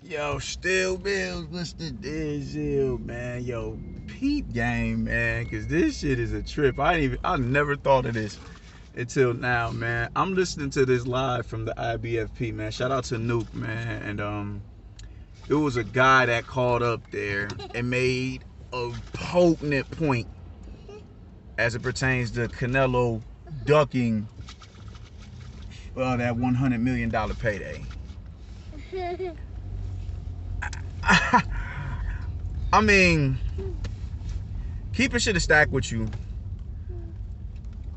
Yo, still Bills, what's the deal, man? Yo, peep game, man, cause this shit is a trip. I never thought of this until now, man. I'm listening to this live from the IBFP, man. Shout out to Nuke, man, and it was a guy that called up there and made a potent point as it pertains to Canelo ducking that $100 million payday. I mean, keeping shit a stack with you.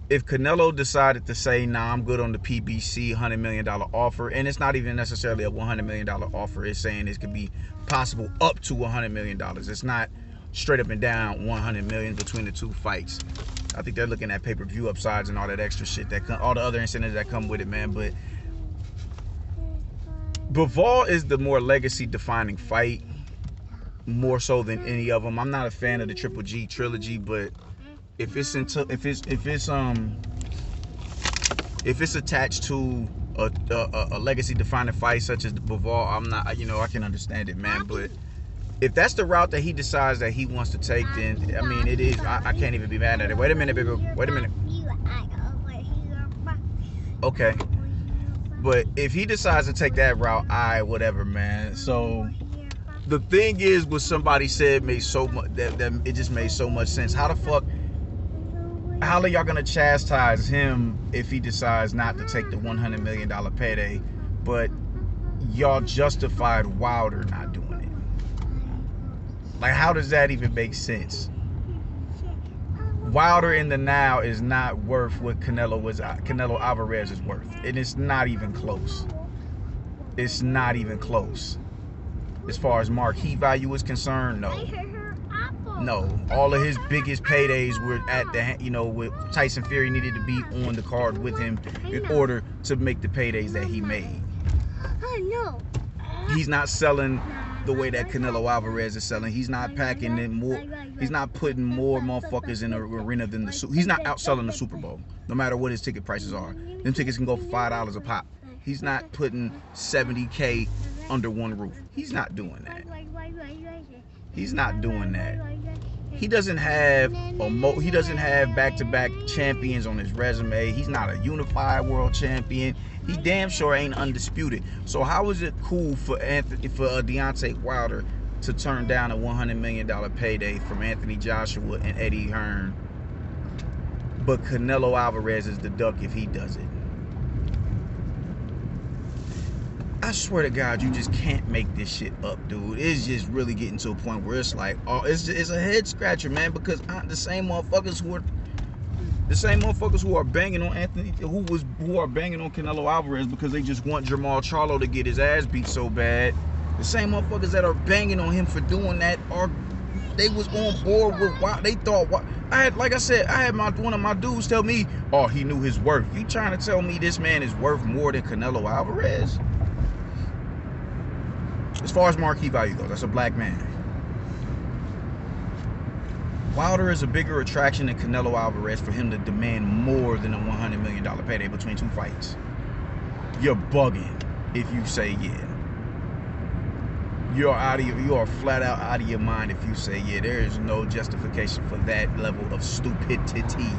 If Canelo decided to say, nah, I'm good on the PBC $100 million offer, and it's not even necessarily a $100 million offer, it's saying it could be possible up to $100 million. It's not straight up and down $100 million between the two fights. I think they're looking at pay-per-view upsides and all that extra shit, all the other incentives that come with it, man. But Bivol is the more legacy-defining fight, more so than any of them. I'm not a fan of the Triple G trilogy, but if it's attached to a legacy-defining fight such as the Bivol, I'm not, I can understand it, man. But if that's the route that he decides that he wants to take, then I mean, it is. I can't even be mad at it. Wait a minute, baby. Wait a minute. Okay. But if he decides to take that route, whatever, man. So the thing is, what somebody said made so much that it just made so much sense. How are y'all gonna chastise him if he decides not to take the $100 million payday, but y'all justified Wilder not doing it? Like, how does that even make sense? Wilder in the now is not worth what Canelo Alvarez is worth, and it's not even close. It's not even close. As far as marquee value is concerned, no. No, all of his biggest paydays were at the, with Tyson Fury needed to be on the card with him in order to make the paydays that he made. He's not selling the way that Canelo Alvarez is selling. He's not packing in more. He's not putting more motherfuckers in the arena than he's not outselling the Super Bowl, no matter what his ticket prices are. Them tickets can go for $5 a pop. He's not putting 70K under one roof. He's not doing that. He's not doing that. He doesn't have back-to-back champions on his resume. He's not a unified world champion. He damn sure ain't undisputed. So how is it cool for Deontay Wilder to turn down a $100 million payday from Anthony Joshua and Eddie Hearn, but Canelo Alvarez is the duck if he does it? I swear to God, you just can't make this shit up, dude. It's just really getting to a point where it's like, it's a head scratcher, man. Because the same motherfuckers who are banging on who are banging on Canelo Alvarez because they just want Jamal Charlo to get his ass beat so bad. The same motherfuckers that are banging on him for doing that they was on board with why they thought. I had one of my dudes tell me, oh, he knew his worth. You trying to tell me this man is worth more than Canelo Alvarez? As far as marquee value goes, that's a black man. Wilder is a bigger attraction than Canelo Alvarez for him to demand more than a $100 million payday between two fights. You're bugging if you say yeah. You are flat out out of your mind if you say yeah. There is no justification for that level of stupidity.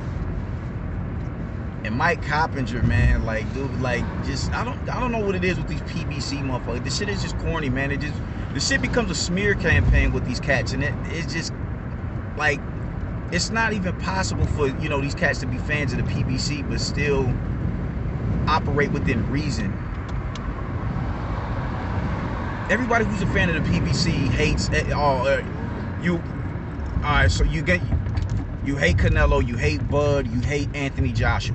And Mike Coppinger, man, like, dude, like, just I don't know what it is with these PBC motherfuckers. This shit is just corny, man. The shit becomes a smear campaign with these cats, and it's just like, it's not even possible for these cats to be fans of the PBC but still operate within reason. Everybody who's a fan of the PBC hates you. All right, so you hate Canelo, you hate Bud, you hate Anthony Joshua.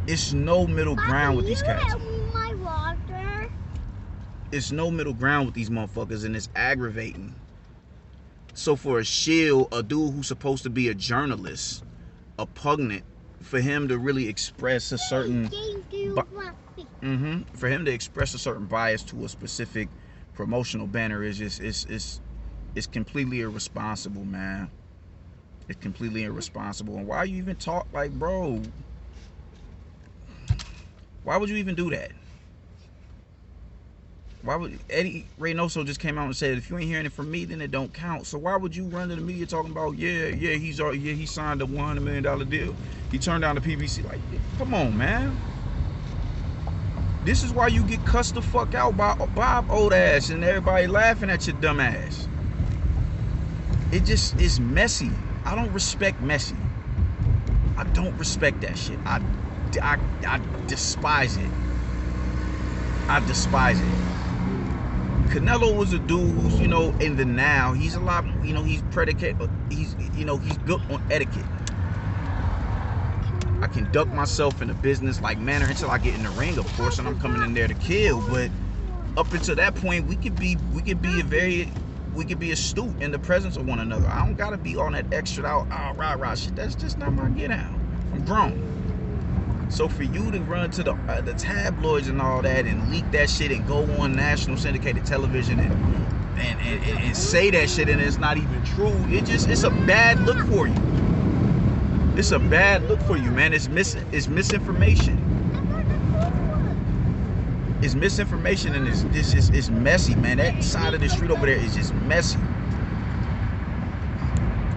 It's no middle ground with these cats. It's no middle ground with these motherfuckers, and it's aggravating. So for a dude who's supposed to be a journalist, a pundit, for him to really express a certain for him to express a certain bias to a specific promotional banner is just it's completely irresponsible, man. It's completely irresponsible. And why you even talk like, bro? Why would you even do that? Why would Eddie Reynoso just came out and said, if you ain't hearing it from me, then it don't count. So why would you run to the media talking about, he signed a $100 million deal. He turned down the PBC. Like, come on, man. This is why you get cussed the fuck out by Bob old ass and everybody laughing at your dumb ass. It just is messy. I don't respect messy. I don't respect that shit. I despise it. I despise it. Canelo was a dude who's, you know, in the now, he's a lot, you know, he's predicated, he's built on etiquette. I conduct myself in a business like manner until I get in the ring, of course, and I'm coming in there to kill. But up until that point, we could be astute in the presence of one another. I don't gotta be on that extra out, rah shit. That's just not my get out. I'm grown. So for you to run to the tabloids and all that and leak that shit and go on national syndicated television and say that shit and it's not even true, it's a bad look for you. It's a bad look for you, man. It's misinformation. It's misinformation, and it's messy, man. That side of the street over there is just messy.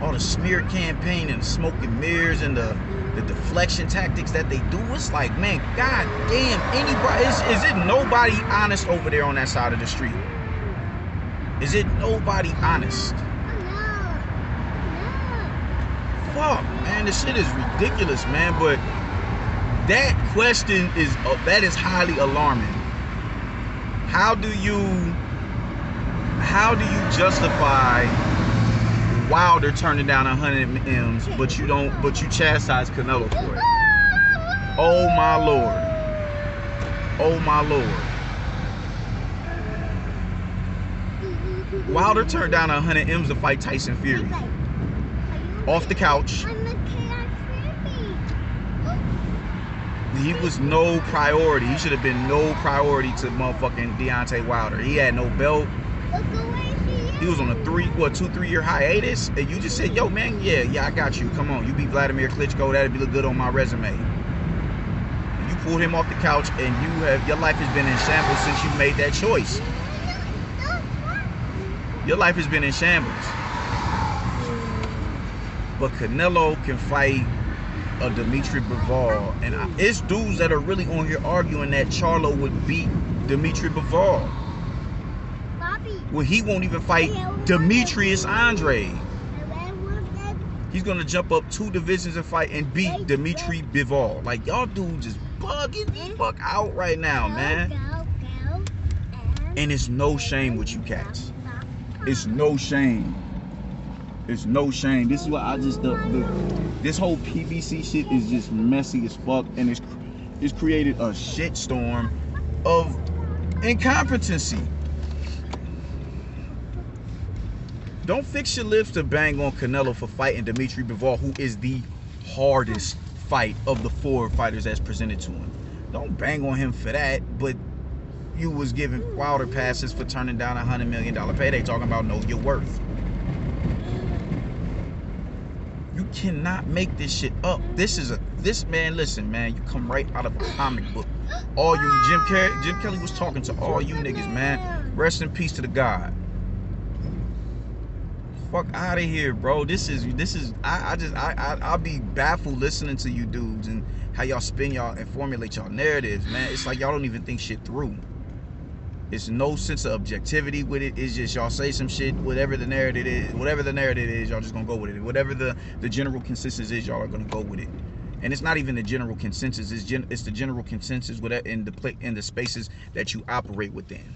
All the smear campaign and the smoke and mirrors and the deflection tactics that they do, it's like, man, god damn, anybody, is it nobody honest over there on that side of the street? Is it nobody honest? Fuck, man, this shit is ridiculous, man. But that question is highly alarming. How do you justify Wilder turning down 100 M's, but you chastise Canelo for it? Oh my lord. Oh my lord. Wilder turned down 100 M's to fight Tyson Fury. Off the couch. He was no priority. He should have been no priority to motherfucking Deontay Wilder. He had no belt. He was on a 2-3 year hiatus, and you just said, yo, man, yeah, I got you. Come on, you beat Vladimir Klitschko. That'd be look good on my resume. You pulled him off the couch, and your life has been in shambles since you made that choice. Your life has been in shambles. But Canelo can fight a Dimitri Bivol, and it's dudes that are really on here arguing that Charlo would beat Dimitri Bivol. Well, he won't even fight Demetrius Andre. He's gonna jump up 2 divisions and fight and beat Dimitri Bivol. Like, y'all dudes just bugging the fuck out right now, man. And it's no shame with you cats. It's no shame. It's no shame. This is what I just this whole PBC shit is just messy as fuck, and it's created a shitstorm of incompetency. Don't fix your lips to bang on Canelo for fighting Dimitri Bivol, who is the hardest fight of the 4 fighters that's presented to him. Don't bang on him for that, but you was giving Wilder passes for turning down a $100 million payday, talking about know your worth. You cannot make this shit up. This man, listen, man, you come right out of a comic book. All you, Jim Kelly was talking to all you niggas, man. Rest in peace to the God. Fuck out of here, bro. I'll be baffled listening to you dudes and how y'all spin y'all and formulate y'all narratives, man. It's like y'all don't even think shit through. It's no sense of objectivity with it. It's just y'all say some shit, whatever the narrative is, y'all just gonna go with it. Whatever the general consensus is, y'all are gonna go with it. And it's not even the general consensus. It's the general consensus in the spaces that you operate within.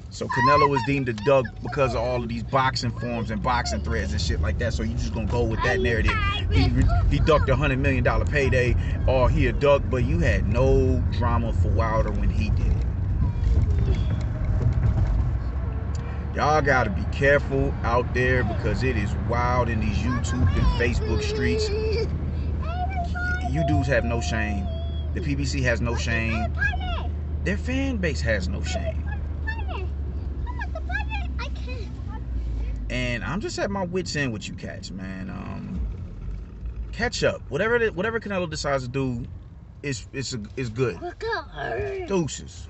So Canelo is deemed a dug because of all of these boxing forums and boxing threads and shit like that. So you just gonna go with that narrative. He ducked a $100 million payday, or he a duck, but you had no drama for Wilder when he did it. Y'all gotta be careful out there because it is wild in these YouTube and Facebook streets. You dudes have no shame. The PBC has no shame. Their fan base has no shame. And I'm just at my wit's end with you cats, man. Catch up. Whatever Canelo decides to do is good. Deuces.